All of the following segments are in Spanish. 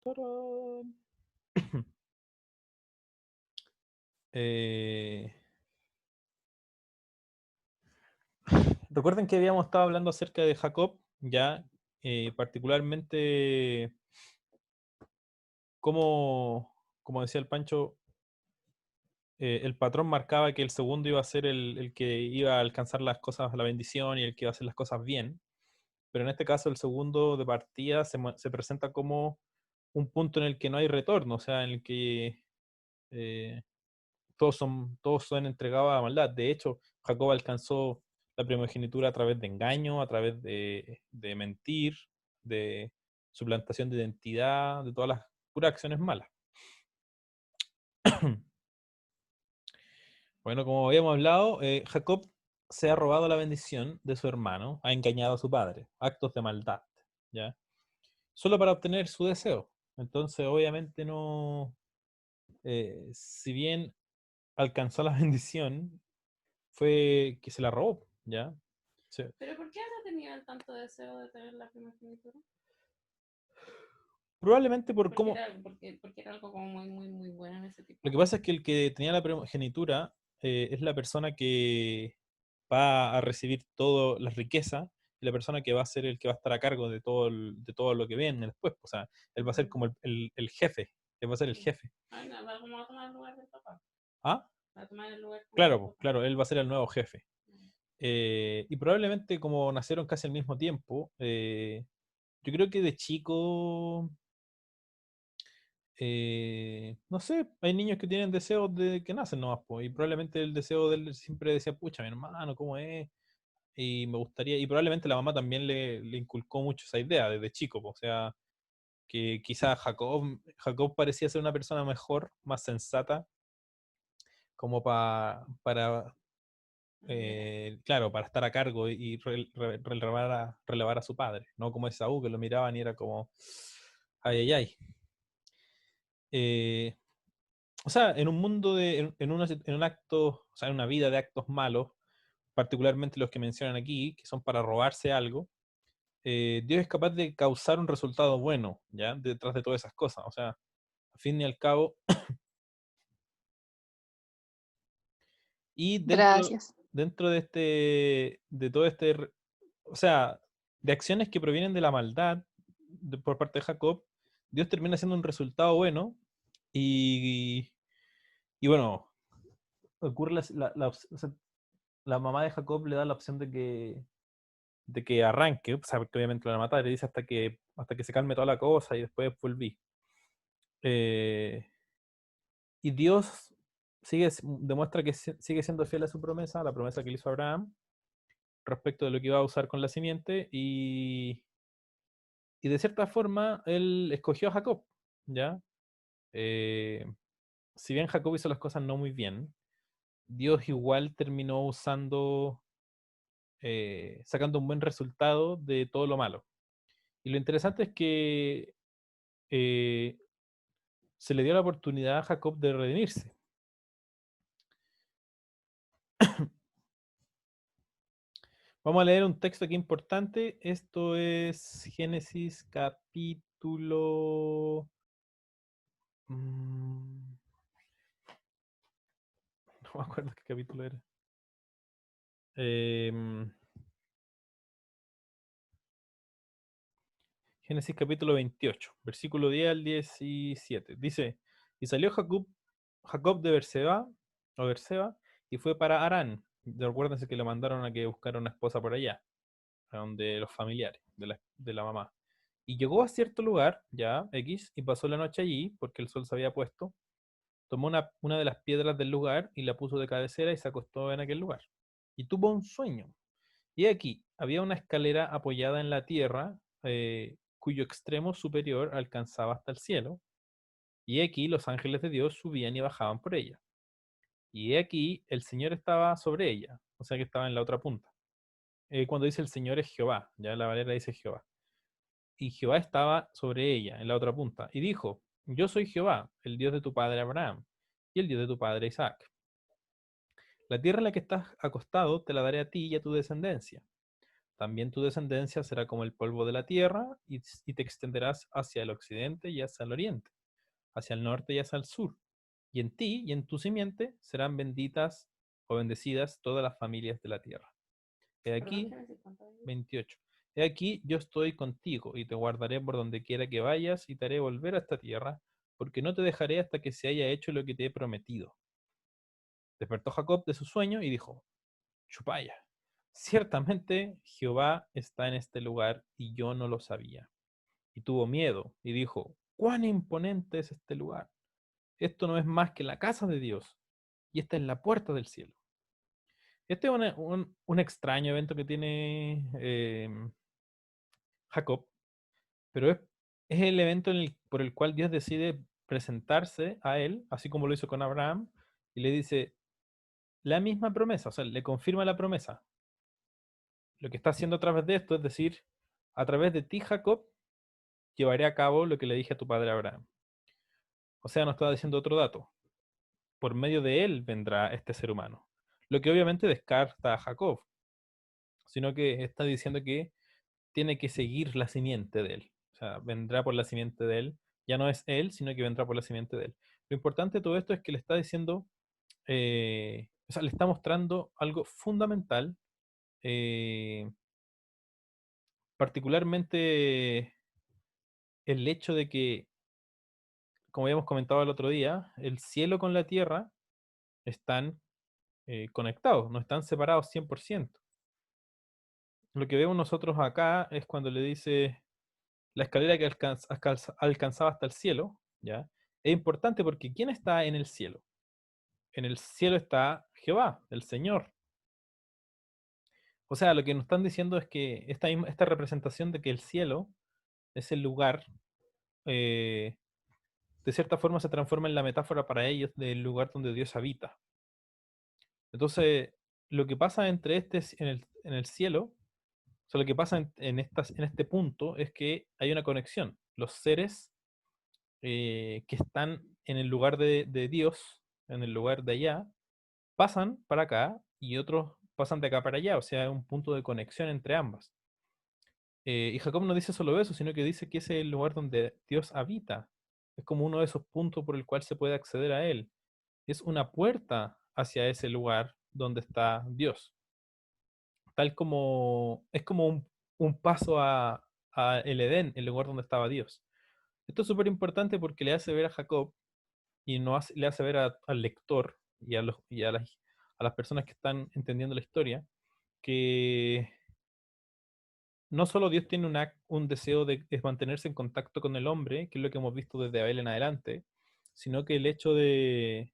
Tarán. Eh, Recuerden que habíamos estado hablando acerca de Jacob, ya, particularmente como decía el Pancho, el patrón marcaba que el segundo iba a ser el que iba a alcanzar las cosas, la bendición y el que iba a hacer las cosas bien. Pero en este caso el segundo de partida se presenta como un punto en el que no hay retorno, o sea, en el que eh, todos son entregados a la maldad. De hecho, Jacob alcanzó la primogenitura a través de engaño, a través de mentir, de suplantación de identidad, de todas las puras acciones malas. Bueno, como habíamos hablado, Jacob se ha robado la bendición de su hermano, ha engañado a su padre, actos de maldad, ¿ya? Solo para obtener su deseo. Entonces, obviamente no, si bien alcanzó la bendición, fue que se la robó, ¿ya? Sí. ¿Pero por qué ahora tenía el tanto deseo de tener la primogenitura? Probablemente por Porque cómo. era, porque era algo como muy, muy, muy bueno en ese Lo que tipo. pasa es que el que tenía la primogenitura es la persona que va a recibir toda la riqueza y la persona que va a ser el que va a estar a cargo de de todo lo que viene después. O sea, él va a ser Mm, como el jefe. Él va a ser el mm. jefe. Ay, no, va como a tomar el lugar del papá. Ah, Va a tomar el lugar como claro, del pues, papá. claro, él va a ser el nuevo jefe. Mm. Y probablemente como nacieron casi al mismo tiempo, yo creo que de chico no sé, hay niños que tienen deseos de que nacen nomás, po, y probablemente el deseo de él siempre decía, pucha, mi hermano, ¿cómo es? Y me gustaría, y probablemente la mamá también le inculcó mucho esa idea desde chico, po, o sea, que quizás Jacob parecía ser una persona mejor, más sensata, como para, Liderar. claro, para estar a cargo y relevar a su padre, no como Esaú, que lo miraban y era como, ay, ay, ay. Eh, O sea, en un mundo en un acto, o sea, en una vida de actos malos, particularmente los que mencionan aquí, que son para robarse algo, Dios es capaz de causar un resultado bueno, ¿ya? Detrás de todas esas cosas. O sea, a fin y al cabo, y Gracias. dentro de todo o sea, de acciones que provienen de la maldad por parte de Jacob, Dios termina siendo un resultado bueno y, y bueno, ocurre o sea, la mamá de Jacob le da la opción de que arranque, o sea, porque obviamente la mata, le dice hasta que se calme toda la cosa y después volví. Eh, y Dios demuestra que sigue siendo fiel a su promesa, a la promesa que le hizo a Abraham, respecto de lo que iba a usar con la simiente, y de cierta forma él escogió a Jacob, ¿ya? Eh, si bien Jacob hizo las cosas no muy bien, Dios igual terminó sacando un buen resultado de todo lo malo. Y lo interesante es que eh, se le dio la oportunidad a Jacob de redimirse. Vamos a leer un texto aquí importante. Esto es Génesis capítulo... no me acuerdo qué capítulo era. Em, Génesis capítulo 28, versículo 10 al 17. Dice, y salió Jacob de Berseba, y fue para Harán. Recuérdense que le mandaron a que buscara una esposa por allá, a donde los familiares de la mamá. Y llegó a cierto lugar, ya, X, y pasó la noche allí, porque el sol se había puesto. Tomó una de las piedras del lugar y la puso de cabecera y se acostó en aquel lugar. Y tuvo un sueño. Y aquí había una escalera apoyada en la tierra, cuyo extremo superior alcanzaba hasta el cielo. Y aquí los ángeles de Dios subían y bajaban por ella. Y aquí el Señor estaba sobre ella, o sea que estaba en la otra punta. Cuando dice el Señor es Jehová, ya la Valera dice Jehová. Y Jehová estaba sobre ella, en la otra punta, y dijo, yo soy Jehová, el Dios de tu padre Abraham, y el Dios de tu padre Isaac. La tierra en la que estás acostado te la daré a ti y a tu descendencia. También tu descendencia será como el polvo de la tierra y te extenderás hacia el occidente y hacia el oriente, hacia el norte y hacia el sur. Y en ti y en tu simiente serán benditas o bendecidas todas las familias de la tierra. He Perdón, aquí, Génesis, ¿cuánto hay? 28. He aquí, yo estoy contigo y te guardaré por donde quiera que vayas y te haré volver a esta tierra, porque no te dejaré hasta que se haya hecho lo que te he prometido. Despertó Jacob de su sueño y dijo, Chupaya, ciertamente Jehová está en este lugar y yo no lo sabía. Y tuvo miedo y dijo, cuán imponente es este lugar. Esto no es más que la casa de Dios y esta es la puerta del cielo. Este es un extraño evento que tiene Jacob, pero es el evento por el cual Dios decide presentarse a él, así como lo hizo con Abraham, y le dice la misma promesa, o sea, le confirma la promesa. Lo que está haciendo a través de esto es decir, a través de ti, Jacob, llevaré a cabo lo que le dije a tu padre Abraham. O sea, nos está diciendo otro dato. Por medio de él vendrá este ser humano. Lo que obviamente descarta a Jacob, sino que está diciendo que tiene que seguir la simiente de él. O sea, vendrá por la simiente de él. Ya no es él, sino que vendrá por la simiente de él. Lo importante de todo esto es que le está diciendo, o sea, le está mostrando algo fundamental, eh, particularmente el hecho de que, como habíamos comentado el otro día, el cielo con la tierra están conectados, no están separados 100%. Lo que vemos nosotros acá es cuando le dice la escalera que alcanzaba hasta el cielo, ¿ya? Es importante porque ¿quién está en el cielo? En el cielo está Jehová, el Señor. O sea, lo que nos están diciendo es que esta representación de que el cielo es el lugar, eh, de cierta forma se transforma en la metáfora para ellos del lugar donde Dios habita. Entonces, lo que pasa entre en el cielo, o sea, lo que pasa en este punto es que hay una conexión. Los seres que están en el lugar de Dios, en el lugar de allá, pasan para acá y otros pasan de acá para allá, o sea, es un punto de conexión entre ambas. Y Jacob no dice solo eso, sino que dice que ese es el lugar donde Dios habita. Es como uno de esos puntos por el cual se puede acceder a Él. Es una puerta hacia ese lugar donde está Dios. Tal como es como un paso a el Edén, el lugar donde estaba Dios. Esto es súper importante porque le hace ver a Jacob y le hace ver al lector y a las personas que están entendiendo la historia que no solo Dios tiene un deseo de mantenerse en contacto con el hombre, que es lo que hemos visto desde Abel en adelante, sino que el hecho de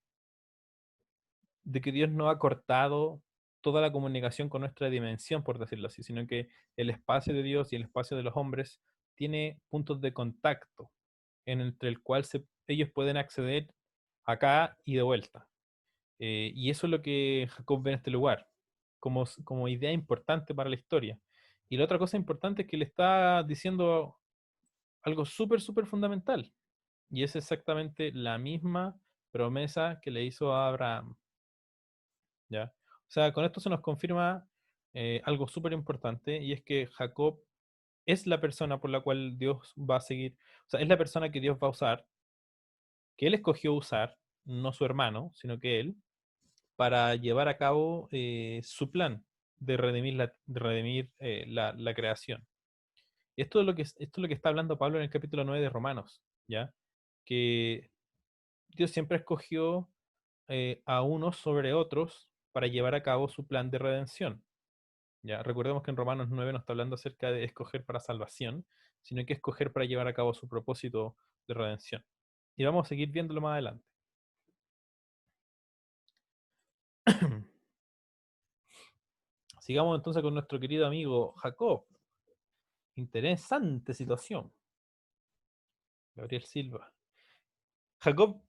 que Dios no ha cortado toda la comunicación con nuestra dimensión, por decirlo así, sino que el espacio de Dios y el espacio de los hombres tiene puntos de contacto entre el cual ellos pueden acceder acá y de vuelta. Y eso es lo que Jacob ve en este lugar, como idea importante para la historia. Y la otra cosa importante es que le está diciendo algo súper, súper fundamental. Y es exactamente la misma promesa que le hizo a Abraham. ¿Ya? O sea, con esto se nos confirma algo súper importante y es que Jacob es la persona por la cual Dios va a seguir, o sea, es la persona que Dios va a usar, que él escogió usar, no su hermano, sino que él, para llevar a cabo su plan de redimir la creación. Y esto es lo que está hablando Pablo en el capítulo 9 de Romanos, ¿ya? Que Dios siempre escogió a unos sobre otros para llevar a cabo su plan de redención. ¿Ya? Recordemos que en Romanos 9 no está hablando acerca de escoger para salvación, sino que escoger para llevar a cabo su propósito de redención. Y vamos a seguir viéndolo más adelante. Sigamos entonces con nuestro querido amigo Jacob. Interesante situación. Gabriel Silva. Jacob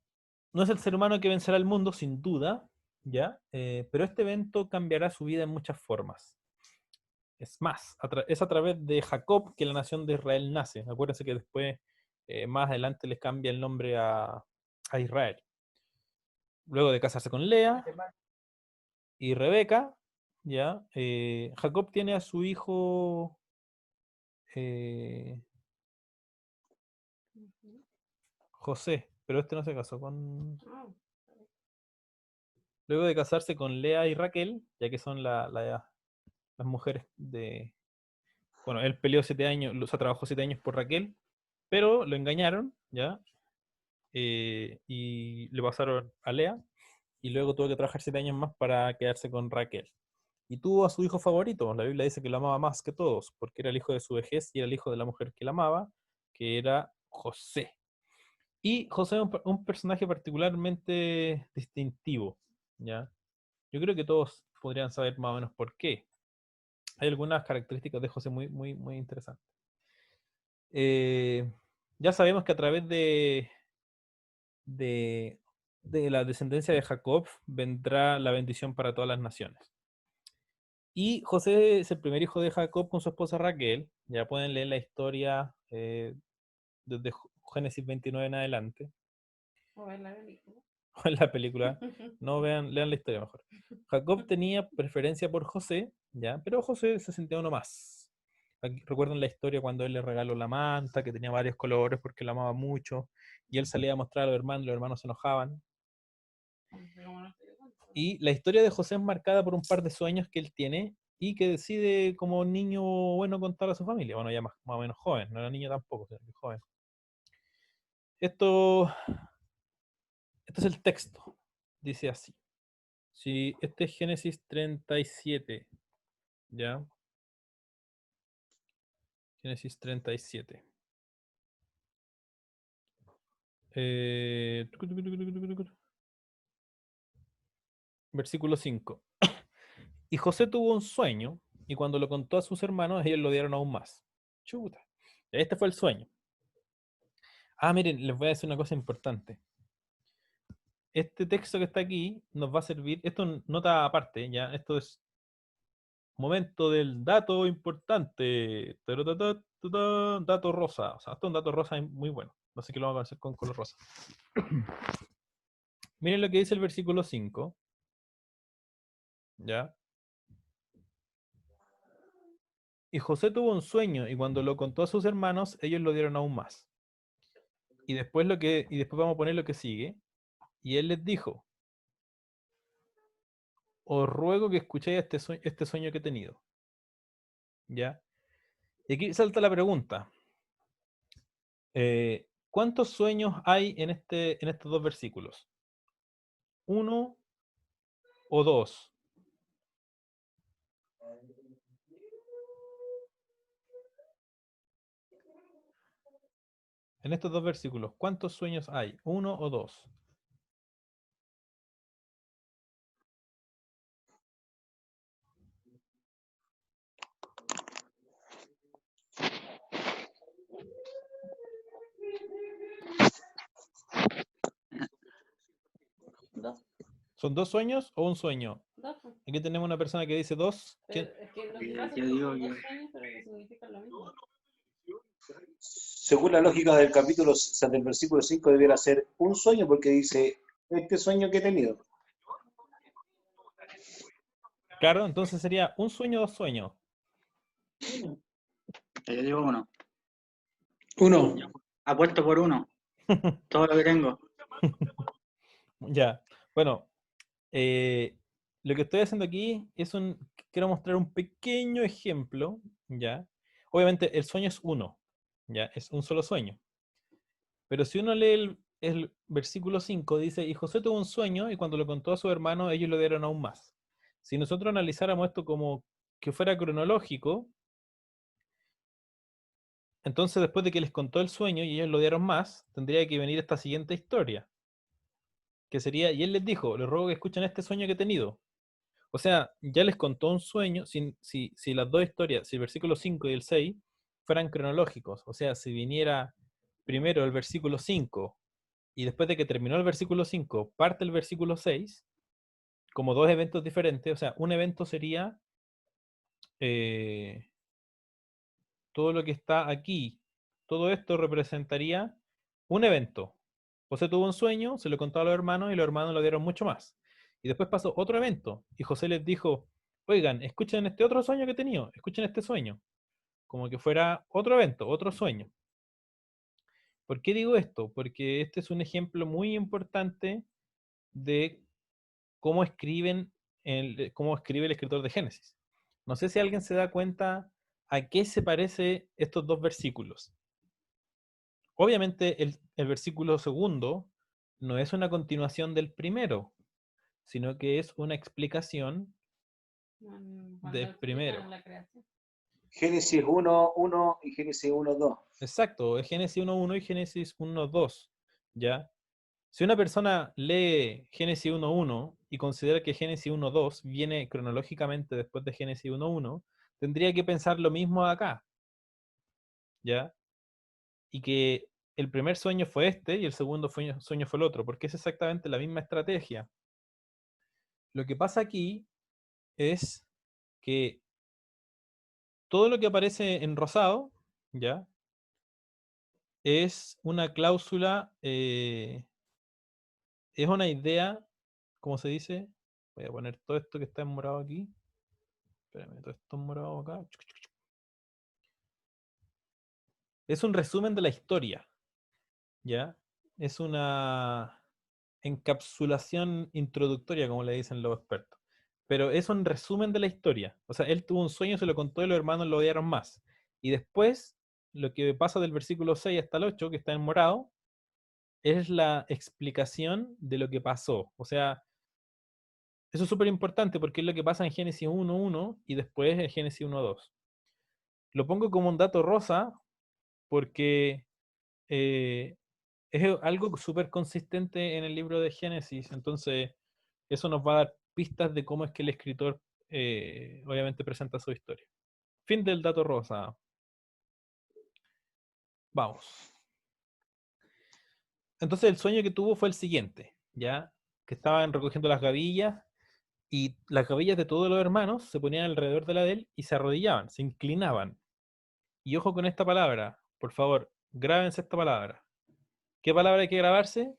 no es el ser humano que vencerá el mundo, sin duda, ¿ya? Pero este evento cambiará su vida en muchas formas. Es más, es a través de Jacob que la nación de Israel nace. Acuérdense que después, más adelante, les cambia el nombre a Israel. Luego de casarse con Lea y Rebeca, ¿ya? Jacob tiene a su hijo eh, Ujú. José, pero este no se casó con... Ah, Luego de casarse con Lea y Raquel, ya que son las mujeres bueno, él peleó 7 años, o sea, trabajó 7 años por Raquel, pero lo engañaron, ¿ya? Y le pasaron a Lea, y luego tuvo que trabajar 7 años más para quedarse con Raquel. Y tuvo a su hijo favorito, la Biblia dice que lo amaba más que todos, porque era el hijo de su vejez y era el hijo de la mujer que la amaba, que era José. Y José es un personaje particularmente distintivo, ¿ya? Yo creo que todos podrían saber más o menos por qué. Hay algunas características de José muy, muy, muy interesantes. Eh, ya sabemos que a través de, de la descendencia de Jacob vendrá la bendición para todas las naciones. Y José es el primer hijo de Jacob con su esposa Raquel. Ya pueden leer la historia desde Génesis 29 en adelante. o ver la película. O en la película. No vean, lean la historia mejor. Jacob tenía preferencia por José, ¿ya? Pero José se sentía uno más. Recuerdan la historia cuando él le regaló la manta, que tenía varios colores porque la amaba mucho, y él salía a mostrar a los hermanos se enojaban. No sé cómo no te dio cuenta, pero- Y la historia de José es marcada por un par de sueños que él tiene y que decide como niño bueno contar a su familia. Bueno, ya más o menos joven, no era niño tampoco, sino que joven. Esto, esto es el texto. Dice así. Si este es Génesis 37, ¿ya? Génesis 37. Versículo 5. Y José tuvo un sueño, y cuando lo contó a sus hermanos, ellos lo dieron aún más. Chuta. Este fue el sueño. Ah, miren, les voy a decir una cosa importante. Este texto que está aquí nos va a servir, esto es nota aparte, ya, esto es momento del dato importante. Dato rosa. O sea, esto es un dato rosa muy bueno. No sé qué lo vamos a hacer con color rosa. Miren lo que dice el versículo 5, ¿ya? Y José tuvo un sueño y cuando lo contó a sus hermanos, ellos lo dieron aún más. Y después vamos a poner lo que sigue. Y él les dijo, os ruego que escuchéis este sueño que he tenido. ¿Ya? Y aquí salta la pregunta. ¿Cuántos sueños hay en estos dos versículos? ¿Uno o dos? En estos dos versículos, ¿cuántos sueños hay? ¿Uno o dos? Dos, ¿Son dos sueños o un sueño? dos, pues. Aquí tenemos una persona que dice dos. Pero es que lo que pasa es Yo que digo son dos que sueños, pero que significan lo mismo. Según la lógica del capítulo, o sea, del versículo 5 debiera ser un sueño porque dice, este sueño que he tenido. Claro, entonces sería un sueño o dos sueños. yo digo uno. Uno. Apuesto por uno. Todo lo que tengo. Ya. Bueno, lo que estoy haciendo aquí quiero mostrar un pequeño ejemplo, ¿ya? Obviamente el sueño es uno, ¿ya? Es un solo sueño. Pero si uno lee el versículo 5, dice, y José tuvo un sueño y cuando lo contó a su hermano, ellos lo dieron aún más. Si nosotros analizáramos esto como que fuera cronológico, entonces después de que les contó el sueño y ellos lo dieron más, tendría que venir esta siguiente historia, que sería, y él les dijo, les ruego que escuchen este sueño que he tenido. O sea, ya les contó un sueño, si las dos historias, si el versículo 5 y el 6 fueran cronológicos, o sea, si viniera primero el versículo 5 y después de que terminó el versículo 5 parte el versículo 6 como dos eventos diferentes, o sea, un evento sería eh, todo lo que está aquí, todo esto representaría un evento. José tuvo un sueño, se lo contó a los hermanos y los hermanos lo dieron mucho más. Y después pasó otro evento y José les dijo, oigan, escuchen este otro sueño que he tenido, escuchen este sueño, como que fuera otro evento, otro sueño. ¿Por qué digo esto? Porque este es un ejemplo muy importante de cómo cómo escribe el escritor de Génesis. No sé si alguien se da cuenta a qué se parece estos dos versículos. Obviamente el versículo segundo no es una continuación del primero, sino que es una explicación Cuando del primero. explican la creación. Génesis 1:1 y Génesis 1:2. Exacto, es Génesis 1.1 y Génesis 1.2, ¿ya? Si una persona lee Génesis 1.1 y considera que Génesis 1.2 viene cronológicamente después de Génesis 1.1, tendría que pensar lo mismo acá, ¿ya? Y que el primer sueño fue este y el segundo sueño fue el otro, porque es exactamente la misma estrategia. Lo que pasa aquí es que todo lo que aparece en rosado, ¿ya? Es una cláusula, es una idea, ¿cómo se dice? Voy a poner todo esto que está en morado aquí. Espérame, todo esto en morado acá. Es un resumen de la historia, ¿ya? Es una encapsulación introductoria, como le dicen los expertos. Pero es un resumen de la historia. O sea, él tuvo un sueño, se lo contó y los hermanos lo odiaron más. Y después, lo que pasa del versículo 6 hasta el 8, que está en morado, es la explicación de lo que pasó. O sea, eso es súper importante porque es lo que pasa en Génesis 1.1 y después en Génesis 1.2. Lo pongo como un dato rosa porque es algo súper consistente en el libro de Génesis. Entonces, eso nos va a dar pistas de cómo es que el escritor obviamente presenta su historia. Fin del dato rosa. Vamos. Entonces, el sueño que tuvo fue el siguiente, ¿ya? Que estaban recogiendo las gavillas y las gavillas de todos los hermanos se ponían alrededor de la de él y se arrodillaban, se inclinaban. Y ojo con esta palabra, por favor, grábense esta palabra. ¿Qué palabra hay que grabarse?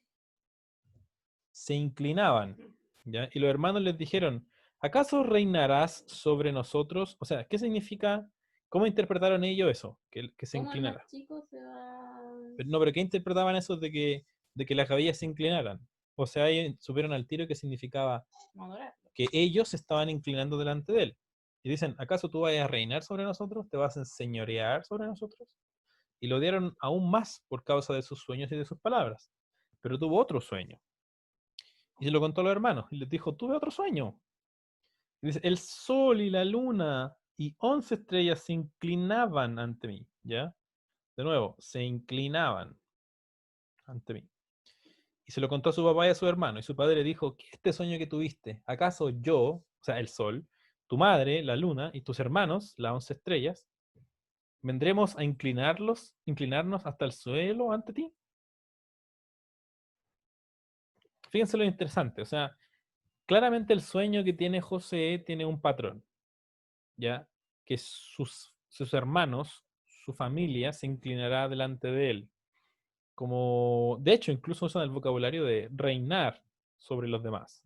Se inclinaban, ¿ya? Y los hermanos les dijeron, ¿acaso reinarás sobre nosotros? O sea, ¿qué significa? ¿Cómo interpretaron ellos eso? Que se ¿Cómo el inclinara. más chico se va No, pero ¿qué interpretaban eso de que las gavillas se inclinaran? O sea, ellos supieron al tiro que significaba a madurar? que ellos se estaban inclinando delante de él. Y dicen, ¿acaso tú vas a reinar sobre nosotros? ¿Te vas a enseñorear sobre nosotros? Y lo odiaron aún más por causa de sus sueños y de sus palabras. Pero tuvo otro sueño. Y se lo contó a los hermanos. Y les dijo, tuve otro sueño. Y dice, el sol y la luna y 11 estrellas se inclinaban ante mí. ¿Ya? De nuevo, se inclinaban ante mí. Y se lo contó a su papá y a su hermano. Y su padre le dijo, ¿qué es este sueño que tuviste? ¿Acaso yo, o sea, el sol, tu madre, la luna, y tus hermanos, las 11 estrellas, vendremos a inclinarnos hasta el suelo ante ti? Fíjense lo interesante, o sea, claramente el sueño que tiene José tiene un patrón, ¿ya? Que sus hermanos, su familia, se inclinará delante de él. Como, de hecho, incluso usan el vocabulario de reinar sobre los demás.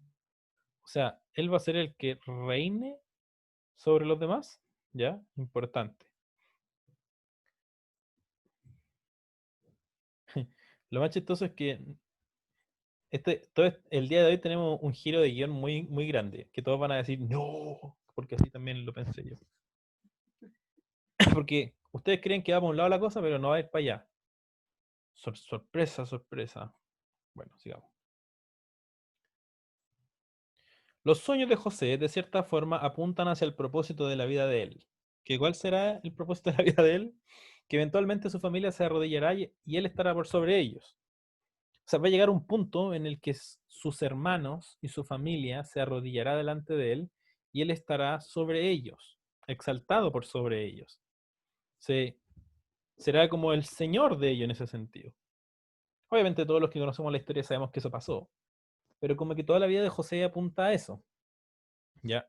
O sea, él va a ser el que reine sobre los demás, ¿ya? Importante. Lo más chistoso es que el día de hoy tenemos un giro de guión muy, muy grande, que todos van a decir, no, porque así también lo pensé yo. Porque ustedes creen que va para un lado la cosa, pero no va a ir para allá. Sorpresa, sorpresa. Bueno, sigamos. Los sueños de José, de cierta forma, apuntan hacia el propósito de la vida de él. ¿Que cuál será el propósito de la vida de él? Que eventualmente su familia se arrodillará y él estará por sobre ellos. O sea, va a llegar un punto en el que sus hermanos y su familia se arrodillará delante de él y él estará sobre ellos, exaltado por sobre ellos. Será como el señor de ellos en ese sentido. Obviamente todos los que conocemos la historia sabemos que eso pasó, pero como que toda la vida de José apunta a eso. ¿Ya?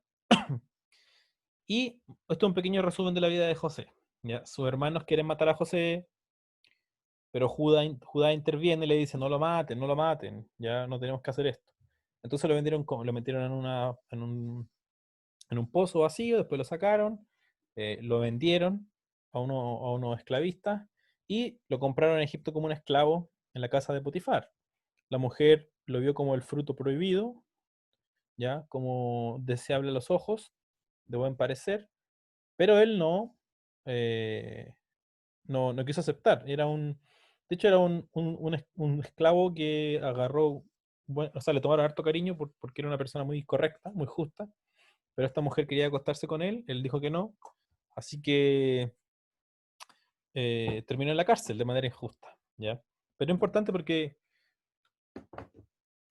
Y esto es un pequeño resumen de la vida de José. ¿Ya? Sus hermanos quieren matar a José, pero Judá interviene y le dice, no lo maten, no lo maten, ya no tenemos que hacer esto. Entonces lo metieron en un pozo vacío, después lo sacaron, lo vendieron a unos esclavistas y lo compraron en Egipto como un esclavo en la casa de Potifar. La mujer lo vio como el fruto prohibido, ya como deseable a los ojos, de buen parecer, pero él eh, no quiso aceptar. De hecho, era un esclavo que agarró, o sea, le tomaron harto cariño porque era una persona muy correcta, muy justa, pero esta mujer quería acostarse con él dijo que no, así que terminó en la cárcel de manera injusta, ¿ya? Pero es importante porque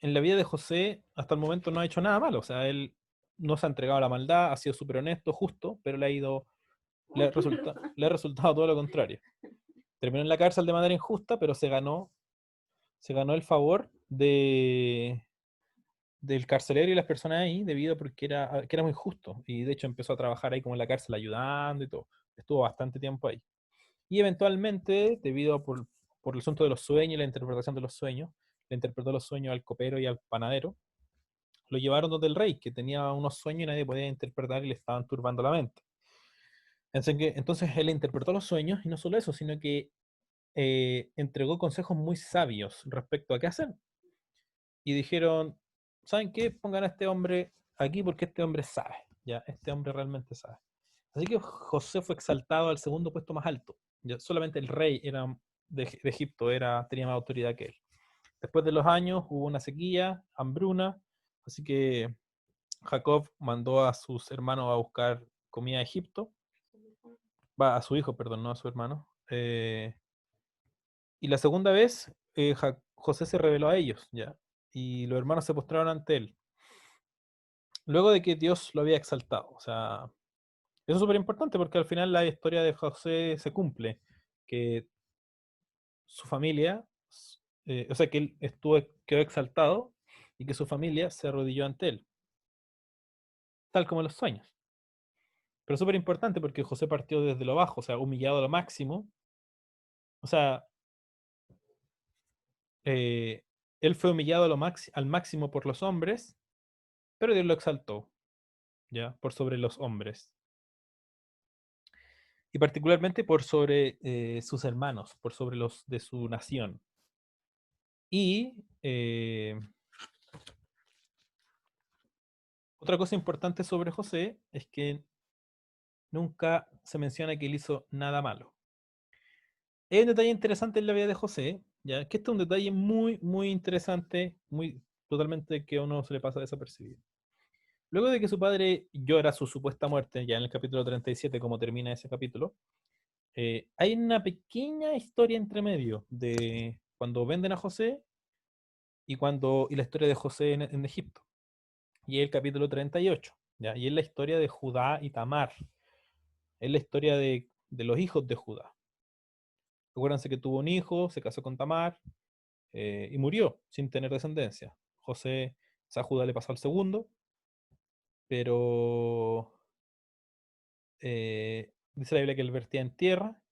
en la vida de José hasta el momento no ha hecho nada malo, o sea, él no se ha entregado a la maldad, ha sido súper honesto, justo, pero le ha resultado todo lo contrario. Terminó en la cárcel de manera injusta, pero se ganó el favor del carcelero y las personas ahí debido a que era muy justo. Y de hecho empezó a trabajar ahí como en la cárcel ayudando y todo. Estuvo bastante tiempo ahí. Y eventualmente, por el asunto de los sueños y la interpretación de los sueños, le interpretó los sueños al copero y al panadero, lo llevaron donde el rey, que tenía unos sueños y nadie podía interpretar y le estaban turbando la mente. Entonces él interpretó los sueños y no solo eso, sino que entregó consejos muy sabios respecto a qué hacer. Y dijeron, ¿saben qué? Pongan a este hombre aquí porque este hombre sabe, ¿ya? Este hombre realmente sabe. Así que José fue exaltado al segundo puesto más alto. Ya solamente el rey de Egipto tenía más autoridad que él. Después de los años hubo una sequía, hambruna, así que Jacob mandó a sus hermanos a buscar comida a Egipto, a su hijo, perdón, no a su hermano. Y la segunda vez, José se reveló a ellos, ¿ya? Y los hermanos se postraron ante él, luego de que Dios lo había exaltado. O sea, eso es súper importante porque al final la historia de José se cumple, que su familia, o sea, que él quedó exaltado y que su familia se arrodilló ante él, tal como en los sueños. Pero es súper importante porque José partió desde lo bajo, o sea, humillado a lo máximo. O sea, eh, él fue humillado al máximo por los hombres, pero Dios lo exaltó, ¿ya? Por sobre los hombres. Y particularmente por sobre sus hermanos, por sobre los de su nación. Y otra cosa importante sobre José es que nunca se menciona que él hizo nada malo. Hay un detalle interesante en la vida de José, ya que este es un detalle muy, muy interesante, muy totalmente que a uno se le pasa desapercibido. Luego de que su padre llora su supuesta muerte, ya en el capítulo 37, como termina ese capítulo, hay una pequeña historia entre medio de cuando venden a José y la historia de José en Egipto. Y es el capítulo 38, ¿ya? Y es la historia de Judá y Tamar. Es la historia de los hijos de Judá. Acuérdense que tuvo un hijo, se casó con Tamar y murió sin tener descendencia. Judá le pasó al segundo, pero dice la Biblia que él vertía en tierra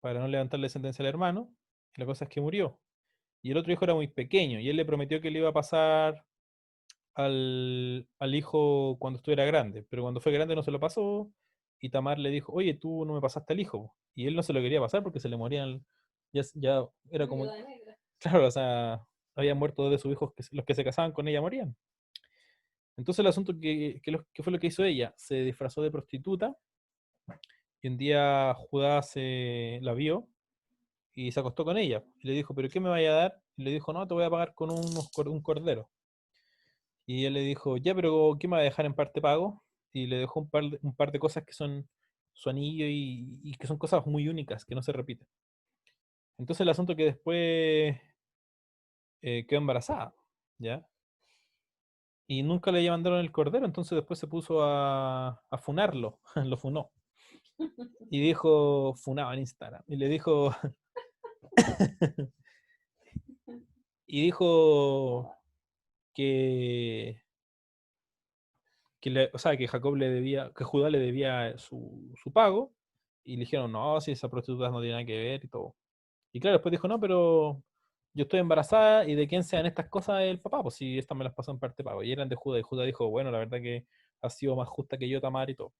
para no levantarle descendencia al hermano. Y la cosa es que murió. Y el otro hijo era muy pequeño y él le prometió que le iba a pasar al hijo cuando estuviera grande, pero cuando fue grande no se lo pasó y Tamar le dijo, oye, tú no me pasaste al hijo. Y él no se lo quería pasar porque se le morían, ya era como, Viuda negra. claro, o sea, habían muerto dos de sus hijos, los que se casaban con ella morían. Entonces el asunto que fue lo que hizo ella, se disfrazó de prostituta y un día Judá se la vio y se acostó con ella. Y le dijo, ¿pero qué me vaya a dar? Y le dijo, no, te voy a pagar con un cordero. Y él le dijo, ya, pero ¿qué me va a dejar en parte pago? Y le dejó un par de cosas que son su anillo y que son cosas muy únicas, que no se repiten. Entonces el asunto que después quedó embarazada, ¿ya? Y nunca le mandaron el cordero, entonces después se puso a funarlo, lo funó. Y dijo, funaba en Instagram, y le dijo, y dijo que, o sea, que que Judá le debía su pago, y le dijeron, no, si esa prostituta no tiene nada que ver y todo. Y claro, después dijo, no, pero yo estoy embarazada y de quién sean estas cosas el papá, pues si estas me las pasó en parte pago. Y eran de Judá, y Judá dijo, bueno, la verdad que ha sido más justa que yo, Tamar y todo.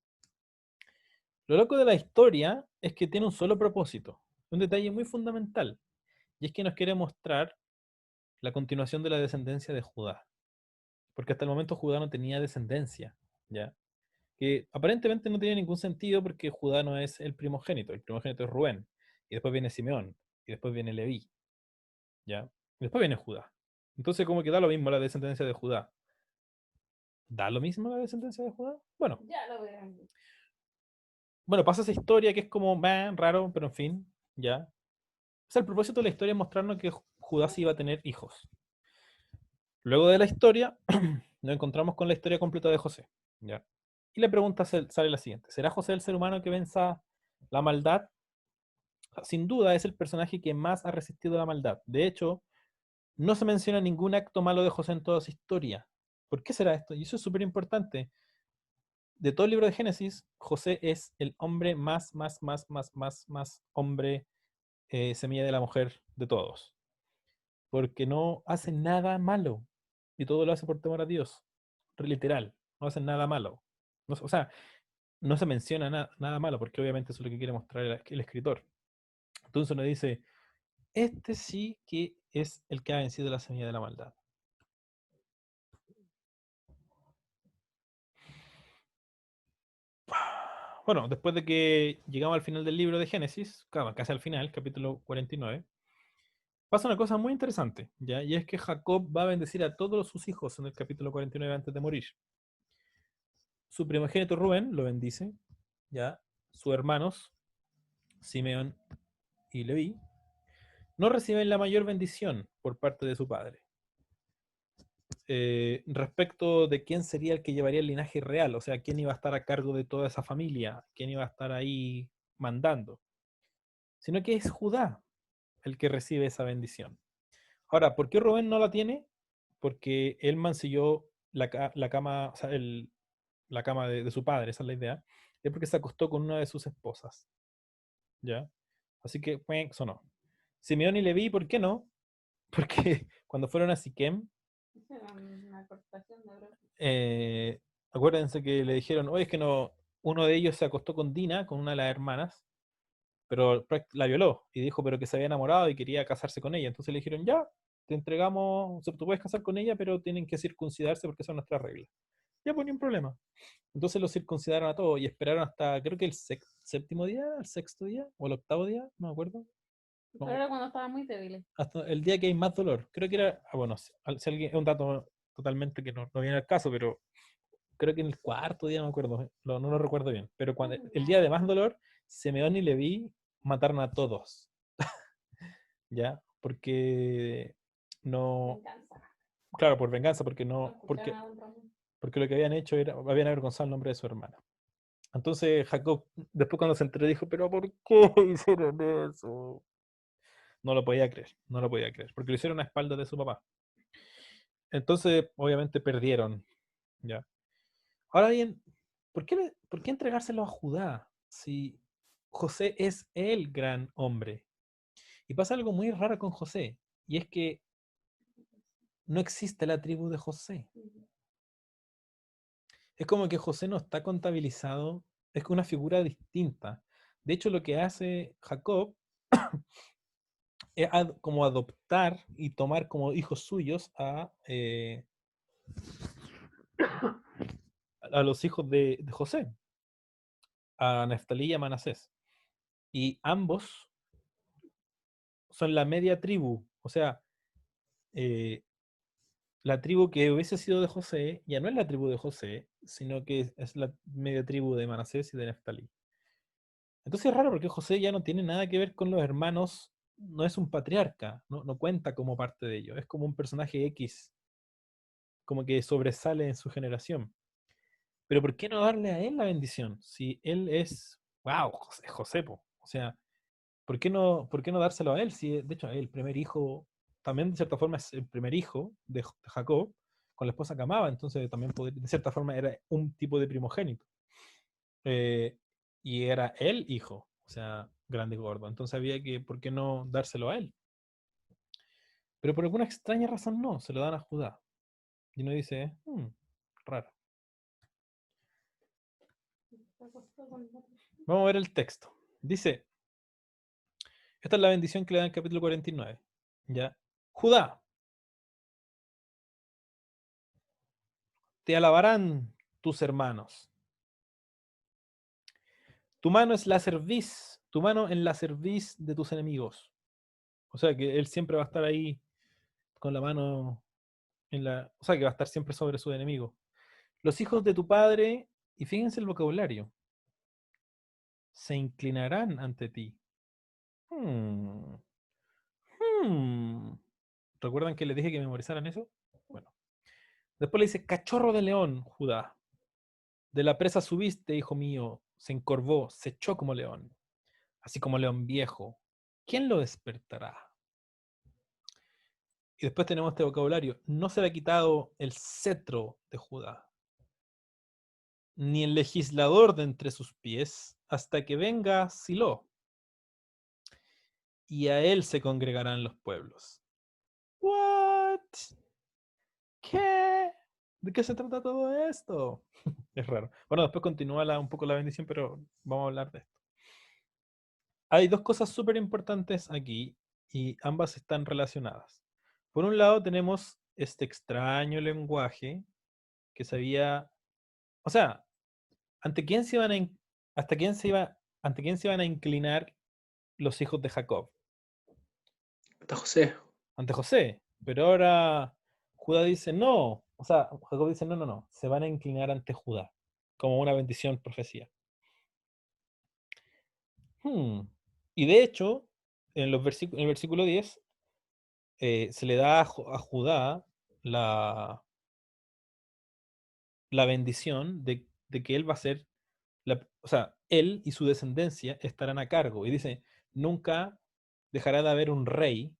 Lo loco de la historia es que tiene un solo propósito, un detalle muy fundamental, y es que nos quiere mostrar la continuación de la descendencia de Judá. Porque hasta el momento Judá no tenía descendencia, ¿ya? Que aparentemente no tiene ningún sentido porque Judá no es el primogénito es Rubén, y después viene Simeón, y después viene Leví, ¿ya? Y después viene Judá. Entonces como que da lo mismo la descendencia de Judá. ¿Da lo mismo la descendencia de Judá? Bueno, Ya lo verán. pasa esa historia que es como raro, pero en fin, ya. O sea, el propósito de la historia es mostrarnos que Judá sí iba a tener hijos. Luego de la historia, nos encontramos con la historia completa de José, ¿ya? Y la pregunta sale la siguiente: ¿será José el ser humano que venza la maldad? Sin duda es el personaje que más ha resistido la maldad. De hecho, no se menciona ningún acto malo de José en toda su historia. ¿Por qué será esto? Y eso es súper importante. De todo el libro de Génesis, José es el hombre más hombre, semilla de la mujer de todos. Porque no hace nada malo. Y todo lo hace por temor a Dios. Literal. No hace nada malo. O sea, no se menciona nada malo, porque obviamente eso es lo que quiere mostrar el escritor. Entonces nos dice, este sí que es el que ha vencido la semilla de la maldad. Bueno, después de que llegamos al final del libro de Génesis, claro, casi al final, capítulo 49, pasa una cosa muy interesante, ¿ya? Y es que Jacob va a bendecir a todos sus hijos en el capítulo 49 antes de morir. Su primogénito Rubén lo bendice, ¿ya? Sus hermanos, Simeón y Leví, no reciben la mayor bendición por parte de su padre. Respecto de quién sería el que llevaría el linaje real, o sea, quién iba a estar a cargo de toda esa familia, quién iba a estar ahí mandando, sino que es Judá el que recibe esa bendición. Ahora, ¿por qué Rubén no la tiene? Porque él mancilló la cama, o sea, la cama de su padre, esa es la idea, es porque se acostó con una de sus esposas, ¿ya? Así que, pues, sonó. Simeón y Leví, ¿por qué no? Porque cuando fueron a Siquem, Esa era una corporación de bro. eh, acuérdense que le dijeron, oye, es que no, uno de ellos se acostó con Dina, con una de las hermanas, pero la violó y dijo, pero que se había enamorado y quería casarse con ella. Entonces le dijeron, ya, te entregamos, o sea, tú puedes casar con ella, pero tienen que circuncidarse porque son nuestras reglas. Ya, pues ni un problema. Entonces los circuncidaron a todos y esperaron hasta, creo que el séptimo día, el sexto día, o el octavo día, no me acuerdo. Pero No, era cuando estaba muy débil. hasta el día que hay más dolor. Creo que era, bueno, si alguien, es un dato totalmente que no viene al caso, pero creo que en el cuarto día, no me acuerdo, no lo recuerdo bien. Pero cuando el día de más dolor, Simeón y Leví mataron a todos, ¿ya? Porque no, Venganza. claro, por venganza, No escucharon a Don Ramón. porque lo que habían hecho era, habían avergonzado el nombre de su hermana. Entonces Jacob, después cuando se enteró, dijo, pero ¿por qué hicieron eso? No lo podía creer, no lo podía creer, porque lo hicieron a espaldas de su papá. Entonces, obviamente perdieron, ¿ya? Ahora bien, por qué entregárselo a Judá si José es el gran hombre? Y pasa algo muy raro con José, y es que no existe la tribu de José. Es como que José no está contabilizado, es una figura distinta. De hecho, lo que hace Jacob es como adoptar y tomar como hijos suyos a los hijos de José, a Neftalí y a Manasés. Y ambos son la media tribu, o sea, eh, la tribu que hubiese sido de José ya no es la tribu de José, sino que es la media tribu de Manasés y de Neftalí. Entonces es raro porque José ya no tiene nada que ver con los hermanos, no es un patriarca, no cuenta como parte de ellos, es como un personaje X, como que sobresale en su generación. Pero ¿por qué no darle a él la bendición? Si él es, wow, José, José, po. O sea, por qué no dárselo a él? Si de hecho el primer hijo, también de cierta forma es el primer hijo de Jacob, con la esposa que amaba, entonces también de cierta forma era un tipo de primogénito. Eh, y era el hijo, o sea, grande y gordo. Entonces había que, ¿por qué no dárselo a él? Pero por alguna extraña razón no, se lo dan a Judá. Y uno dice, raro. Se acostó con el otro. Vamos a ver el texto. Dice, esta es la bendición que le da en el capítulo 49. ¿Ya? Judá, te alabarán tus hermanos. Tu mano es la cerviz, tu mano en la cerviz de tus enemigos. O sea que él siempre va a estar ahí con la mano en la... O sea que va a estar siempre sobre su enemigo. Los hijos de tu padre, y fíjense el vocabulario, se inclinarán ante ti. Hmm, hmm. ¿Recuerdan que les dije que memorizaran eso? Bueno. Después le dice, cachorro de león, Judá. De la presa subiste, hijo mío. Se encorvó, se echó como león. Así como león viejo. ¿Quién lo despertará? Y después tenemos este vocabulario. No será quitado el cetro de Judá, ni el legislador de entre sus pies, hasta que venga Silo, y a él se congregarán los pueblos. ¿What? ¿Qué? ¿De qué se trata todo esto? Es raro. Bueno, después continúa un poco la bendición, pero vamos a hablar de esto. Hay dos cosas súper importantes aquí y ambas están relacionadas. Por un lado tenemos este extraño lenguaje que se había... O sea, ¿ante quién se iban a, hasta quién se iba, ante quién se iban a inclinar los hijos de Jacob? Está José. Ante José. Pero ahora Judá dice no. O sea, Jacob dice no. Se van a inclinar ante Judá. Como una bendición profecía. Y de hecho, en el versículo 10, se le da a Judá la bendición de que él va a ser, o sea, él y su descendencia estarán a cargo. Y dice, nunca dejará de haber un rey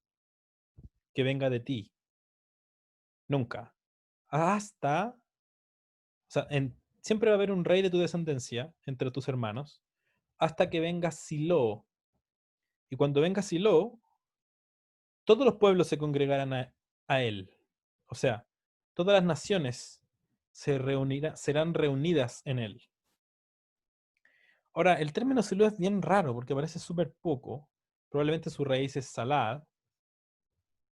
que venga de ti. Nunca. Hasta, o sea, siempre va a haber un rey de tu descendencia entre tus hermanos, hasta que venga Silo. Y cuando venga Silo, todos los pueblos se congregarán a él. O sea, todas las naciones serán reunidas en él. Ahora, el término Silo es bien raro porque aparece súper poco. Probablemente su raíz es Salad,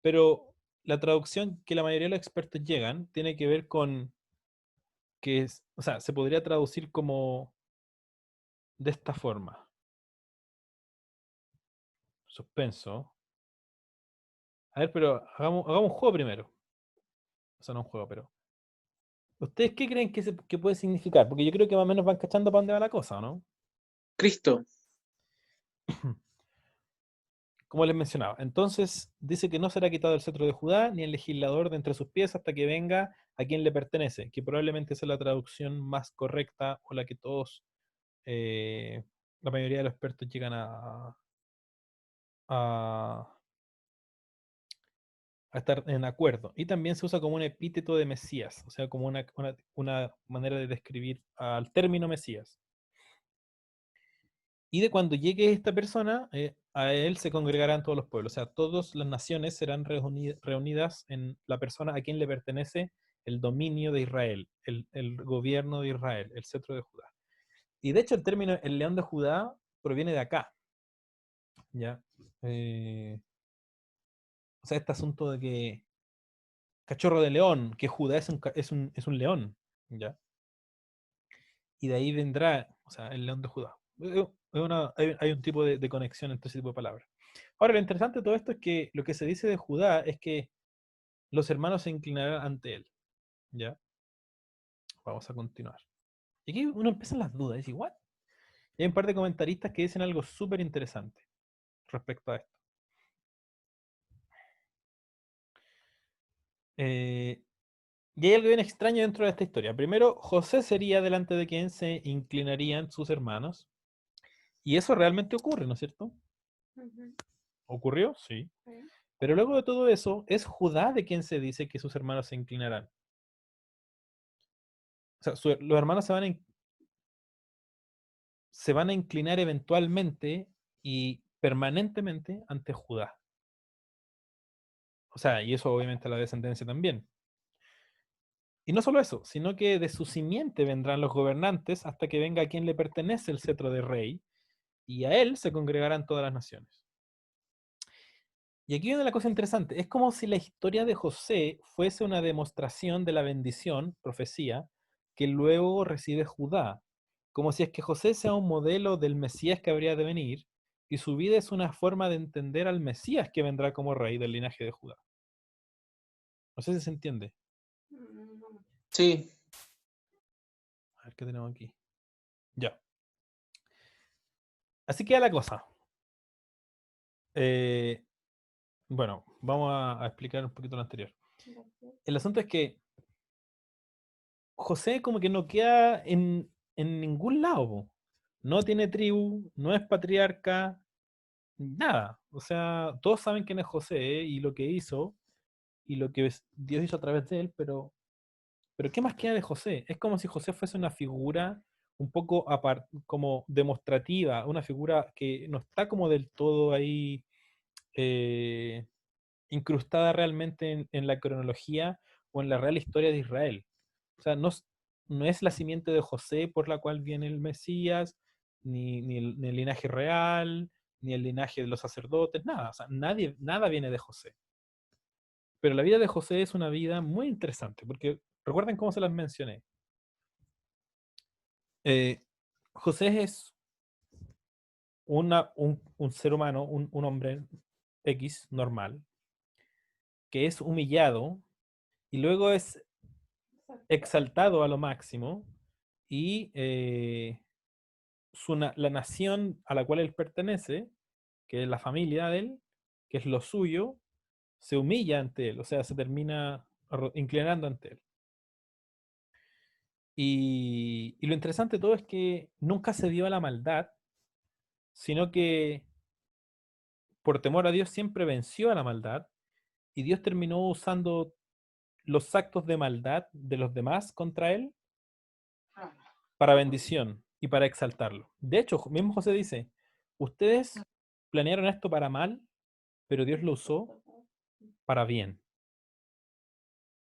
pero la traducción que la mayoría de los expertos llegan tiene que ver con que, o sea, se podría traducir como de esta forma. Suspenso. A ver, pero hagamos un juego primero. O sea, no un juego, pero... ¿Ustedes qué creen que puede significar? Porque yo creo que más o menos van cachando para dónde va la cosa, ¿no? Cristo. Como les mencionaba. Entonces, dice que no será quitado el cetro de Judá, ni el legislador de entre sus pies hasta que venga a quien le pertenece, que probablemente esa es la traducción más correcta o la que todos, la mayoría de los expertos llegan a, a estar en acuerdo. Y también se usa como un epíteto de Mesías, o sea, como una manera de describir al término Mesías. Y de cuando llegue esta persona, a él se congregarán todos los pueblos. O sea, todas las naciones serán reunidas en la persona a quien le pertenece el dominio de Israel, el gobierno de Israel, el cetro de Judá. Y de hecho el término el león de Judá proviene de acá. ¿Ya? O sea, este asunto de que cachorro de león, que Judá es un león. ¿Ya? Y de ahí vendrá, o sea, el león de Judá. Hay un tipo de conexión entre ese tipo de palabras. Ahora, lo interesante de todo esto es que lo que se dice de Judá es que los hermanos se inclinarán ante él. ¿Ya? Vamos a continuar. Y aquí uno empieza las dudas, es igual. Y hay un par de comentaristas que dicen algo súper interesante respecto a esto. Y hay algo bien extraño dentro de esta historia. Primero, José sería delante de quien se inclinarían sus hermanos. Y eso realmente ocurre, ¿no es cierto? Ujú. ¿Ocurrió? Sí. Sí. Pero luego de todo eso, es Judá de quien se dice que sus hermanos se inclinarán. O sea, los hermanos se van a inclinar eventualmente y permanentemente ante Judá. O sea, y eso obviamente a la descendencia también. Y no solo eso, sino que de su simiente vendrán los gobernantes hasta que venga a quien le pertenece el cetro de rey, y a él se congregarán todas las naciones. Y aquí viene la cosa interesante. Es como si la historia de José fuese una demostración de la bendición, profecía, que luego recibe Judá. Como si es que José sea un modelo del Mesías que habría de venir, y su vida es una forma de entender al Mesías que vendrá como rey del linaje de Judá. No sé si se entiende. No mucho. Sí, A ver qué tenemos aquí. Ya. Así queda la cosa. Bueno, vamos a explicar un poquito lo anterior. El asunto es que José como que no queda en ningún lado, po. No tiene tribu, no es patriarca, nada. O sea, todos saben quién es José, y lo que hizo y lo que Dios hizo a través de él, pero ¿qué más queda de José? Es como si José fuese una figura un poco como demostrativa, una figura que no está como del todo ahí eh, incrustada realmente en la cronología o en la real historia de Israel. O sea, no es la simiente de José por la cual viene el Mesías, ni el linaje real, ni el linaje de los sacerdotes, nada. O sea, nada viene de José. Pero la vida de José es una vida muy interesante, porque recuerden cómo se las mencioné. Eh, José es un ser humano, un hombre X normal, que es humillado y luego es exaltado a lo máximo, y la nación a la cual él pertenece, que es la familia de él, que es lo suyo, se humilla ante él, o sea, se termina inclinando ante él. Y lo interesante de todo es que nunca se dio a la maldad, sino que por temor a Dios siempre venció a la maldad, y Dios terminó usando los actos de maldad de los demás contra él para bendición y para exaltarlo. De hecho, mismo José dice, ustedes planearon esto para mal, pero Dios lo usó para bien.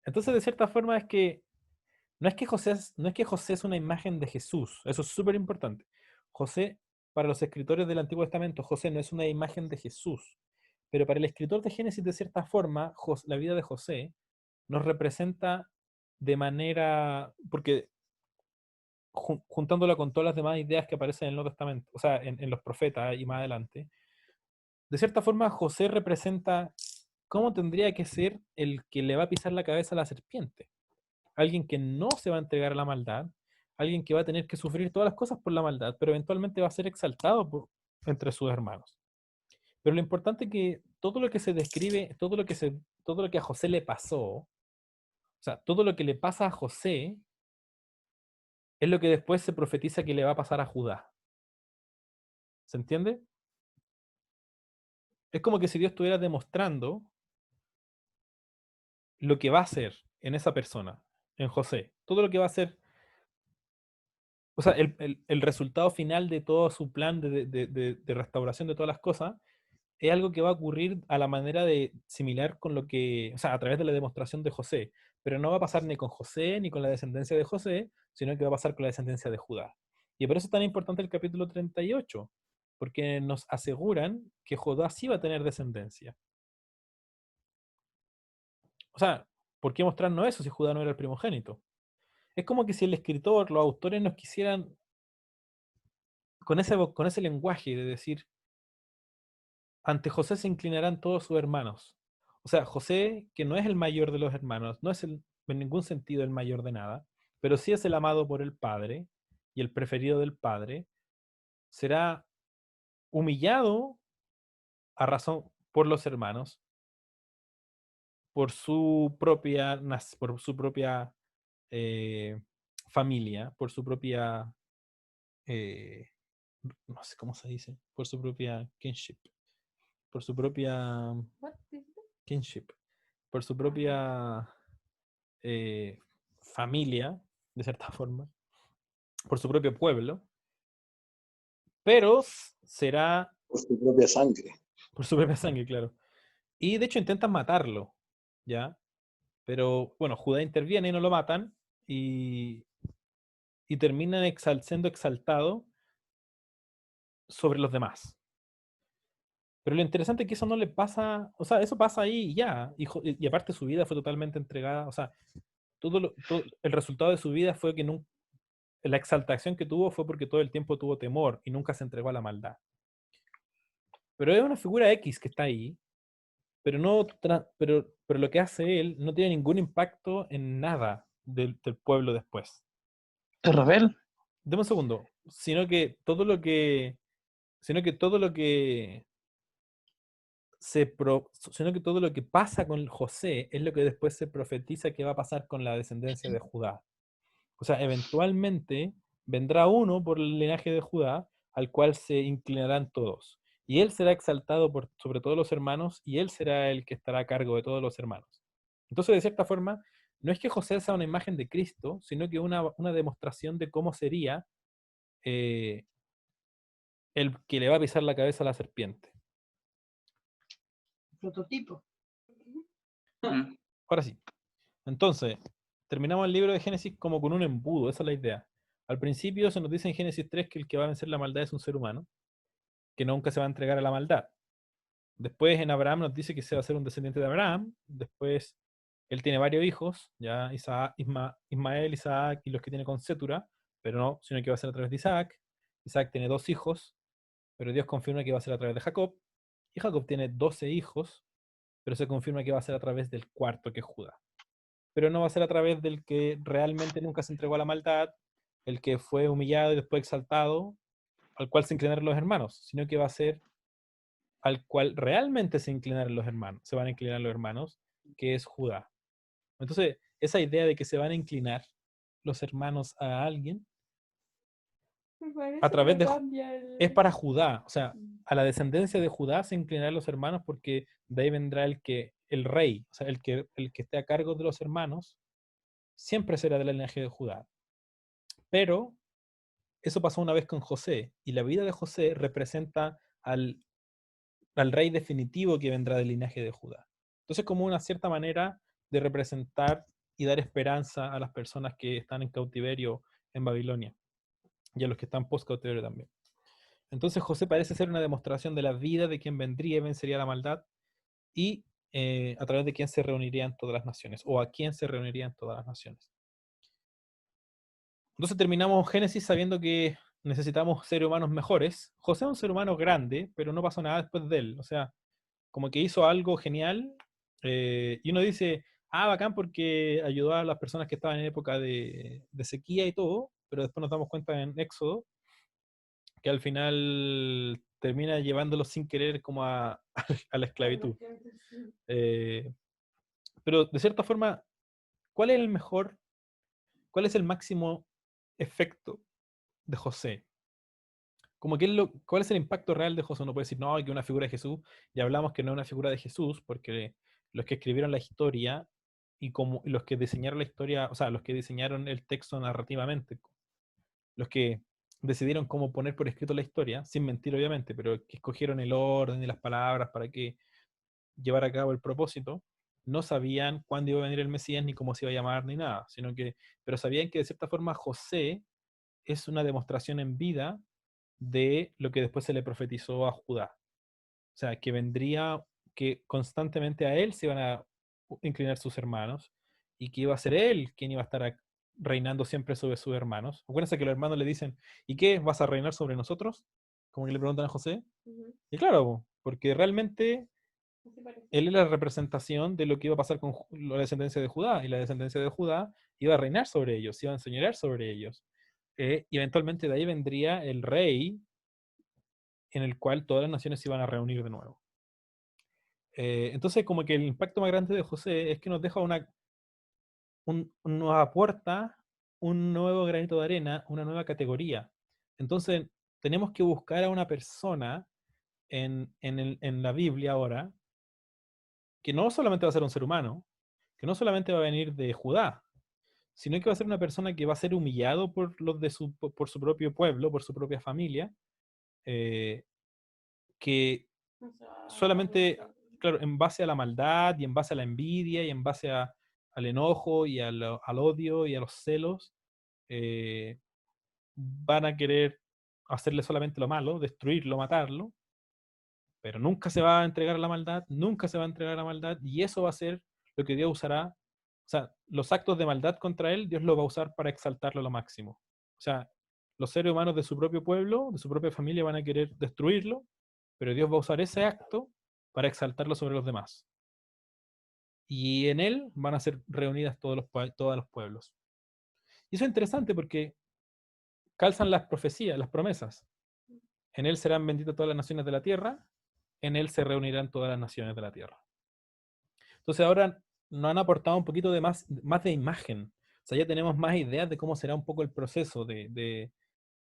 Entonces, de cierta forma, no es que José es una imagen de Jesús, eso es súper importante. José, para los escritores del Antiguo Testamento, José no es una imagen de Jesús, pero para el escritor de Génesis, de cierta forma, la vida de José nos representa de manera, porque juntándola con todas las demás ideas que aparecen en el Nuevo Testamento, o sea, en los profetas y más adelante, de cierta forma José representa cómo tendría que ser el que le va a pisar la cabeza a la serpiente. Alguien que no se va a entregar a la maldad, alguien que va a tener que sufrir todas las cosas por la maldad, pero eventualmente va a ser exaltado entre sus hermanos. Pero lo importante es que todo lo que se describe, todo lo que a José le pasó, o sea, todo lo que le pasa a José es lo que después se profetiza que le va a pasar a Judá. ¿Se entiende? Es como que si Dios estuviera demostrando lo que va a hacer en esa persona, en José. Todo lo que va a hacer, o sea, el resultado final de todo su plan de restauración de todas las cosas es algo que va a ocurrir a la manera de similar con lo que, o sea, a través de la demostración de José. Pero no va a pasar ni con José ni con la descendencia de José, sino que va a pasar con la descendencia de Judá. Y por eso es tan importante el capítulo 38, porque nos aseguran que Judá sí va a tener descendencia. O sea, ¿por qué mostrarnos eso si Judá no era el primogénito? Es como que si el escritor, los autores nos quisieran, con ese lenguaje de decir, ante José se inclinarán todos sus hermanos. O sea, José, que no es el mayor de los hermanos, no es en ningún sentido el mayor de nada, pero sí es el amado por el Padre y el preferido del Padre, será humillado a razón por los hermanos, por su propia eh, familia, por su propia, eh, no sé cómo se dice, por su propia kinship, por su propia What did you do? kinship, por su propia familia, de cierta forma, por su propio pueblo, pero será Por su propia sangre. por su propia sangre, claro. Y de hecho intentan matarlo, ¿ya? Pero bueno, Judá interviene y no lo matan y terminan siendo exaltado sobre los demás. Pero lo interesante es que eso no le pasa, o sea, eso pasa ahí y ya. Y aparte su vida fue totalmente entregada, o sea, el resultado de su vida fue que la exaltación que tuvo fue porque todo el tiempo tuvo temor y nunca se entregó a la maldad. Pero es una figura X que está ahí, pero lo que hace él no tiene ningún impacto en nada del pueblo después. ¿Es rebelde? Deme un segundo. Sino que todo lo que pasa con José es lo que después se profetiza que va a pasar con la descendencia de Judá. O sea, eventualmente vendrá uno por el linaje de Judá al cual se inclinarán todos. Y él será exaltado sobre todos los hermanos y él será el que estará a cargo de todos los hermanos. Entonces, de cierta forma, no es que José sea una imagen de Cristo, sino que una demostración de cómo sería eh, el que le va a pisar la cabeza a la serpiente. Prototipo. Mm. Ahora sí. Entonces, terminamos el libro de Génesis como con un embudo, esa es la idea. Al principio se nos dice en Génesis 3 que el que va a vencer la maldad es un ser humano, que nunca se va a entregar a la maldad. Después en Abraham nos dice que se va a ser un descendiente de Abraham. Después él tiene varios hijos, ya Ismael, Isaac y los que tiene con Sétura, pero no, sino que va a ser a través de Isaac. Isaac tiene 2 hijos, pero Dios confirma que va a ser a través de Jacob. Y Jacob tiene 12 hijos, pero se confirma que va a ser a través del cuarto, que es Judá. Pero no va a ser a través del que realmente nunca se entregó a la maldad, el que fue humillado y después exaltado, al cual se inclinaron los hermanos, sino que va a ser al cual realmente se inclinaron los hermanos, se van a inclinar los hermanos, que es Judá. Entonces, esa idea de que se van a inclinar los hermanos a alguien, Me parece a través que de cambia es para Judá, o sea, a la descendencia de Judá se inclinarán los hermanos porque de ahí vendrá el rey, o sea, el que esté a cargo de los hermanos, siempre será del linaje de Judá. Pero eso pasó una vez con José, y la vida de José representa al rey definitivo que vendrá del linaje de Judá. Entonces, como una cierta manera de representar y dar esperanza a las personas que están en cautiverio en Babilonia, y a los que están post-cautiverio también. Entonces, José parece ser una demostración de la vida de quien vendría y vencería la maldad, y a través de quien se reunirían todas las naciones, o a quien se reunirían todas las naciones. Entonces terminamos Génesis sabiendo que necesitamos seres humanos mejores. José es un ser humano grande, pero no pasó nada después de él. O sea, como que hizo algo genial, y uno dice, bacán porque ayudó a las personas que estaban en época de sequía y todo, pero después nos damos cuenta en Éxodo que al final termina llevándolos sin querer como a la esclavitud. Eh, pero de cierta forma, ¿cuál es cuál es el máximo efecto de José? Como que ¿cuál es el impacto real de José? Uno puede decir, no, que es una figura de Jesús. Ya hablamos que no es una figura de Jesús, porque los que escribieron la historia y como los que diseñaron la historia, o sea, los que diseñaron el texto narrativamente, los que decidieron cómo poner por escrito la historia, sin mentir obviamente, pero que escogieron el orden y las palabras para que llevar a cabo el propósito, no sabían cuándo iba a venir el Mesías, ni cómo se iba a llamar, ni nada, pero sabían que de cierta forma José es una demostración en vida de lo que después se le profetizó a Judá. O sea, que vendría, que constantemente a él se iban a inclinar sus hermanos y que iba a ser él quien iba a estar reinando siempre sobre sus hermanos. Acuérdense que los hermanos le dicen, ¿y qué? ¿Vas a reinar sobre nosotros? Como que le preguntan a José. Y claro, porque realmente él es la representación de lo que iba a pasar con la descendencia de Judá, y la descendencia de Judá iba a reinar sobre ellos, iba a enseñorear sobre ellos. Y eventualmente de ahí vendría el rey en el cual todas las naciones se iban a reunir de nuevo. Entonces, como que el impacto más grande de José es que nos deja nos aporta un nuevo granito de arena, una nueva categoría. Entonces, tenemos que buscar a una persona en la Biblia ahora, que no solamente va a ser un ser humano, que no solamente va a venir de Judá, sino que va a ser una persona que va a ser humillado por por su propio pueblo, por su propia familia, que solamente, claro, en base a la maldad y en base a la envidia y en base a al enojo y al odio y a los celos, van a querer hacerle solamente lo malo, destruirlo, matarlo, pero nunca se va a entregar a la maldad, nunca se va a entregar a la maldad, y eso va a ser lo que Dios usará. O sea, los actos de maldad contra él, Dios los va a usar para exaltarlo a lo máximo. O sea, los seres humanos de su propio pueblo, de su propia familia, van a querer destruirlo, pero Dios va a usar ese acto para exaltarlo sobre los demás. Y en él van a ser reunidas todos los pueblos. Y eso es interesante porque calzan las profecías, las promesas. En él serán benditas todas las naciones de la tierra, en él se reunirán todas las naciones de la tierra. Entonces ahora nos han aportado un poquito de más de imagen. O sea, ya tenemos más ideas de cómo será un poco el proceso,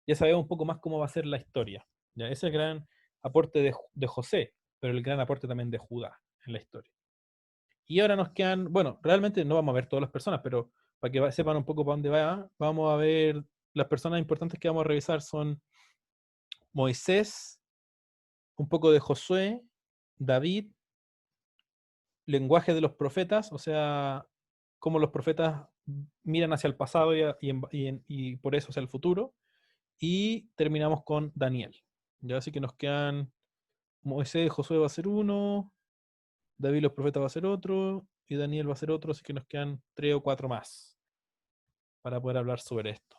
ya sabemos un poco más cómo va a ser la historia. ¿Ya? Ese es el gran aporte de José, pero el gran aporte también de Judá en la historia. Y ahora nos quedan, bueno, realmente no vamos a ver todas las personas, pero para que sepan un poco para dónde va, vamos a ver, las personas importantes que vamos a revisar son Moisés, un poco de Josué, David, lenguaje de los profetas, o sea, cómo los profetas miran hacia el pasado y por eso hacia el futuro, y terminamos con Daniel. Ya así que nos quedan Moisés, Josué va a ser uno, David los profetas va a ser otro, y Daniel va a ser otro, así que nos quedan 3 o 4 más para poder hablar sobre esto.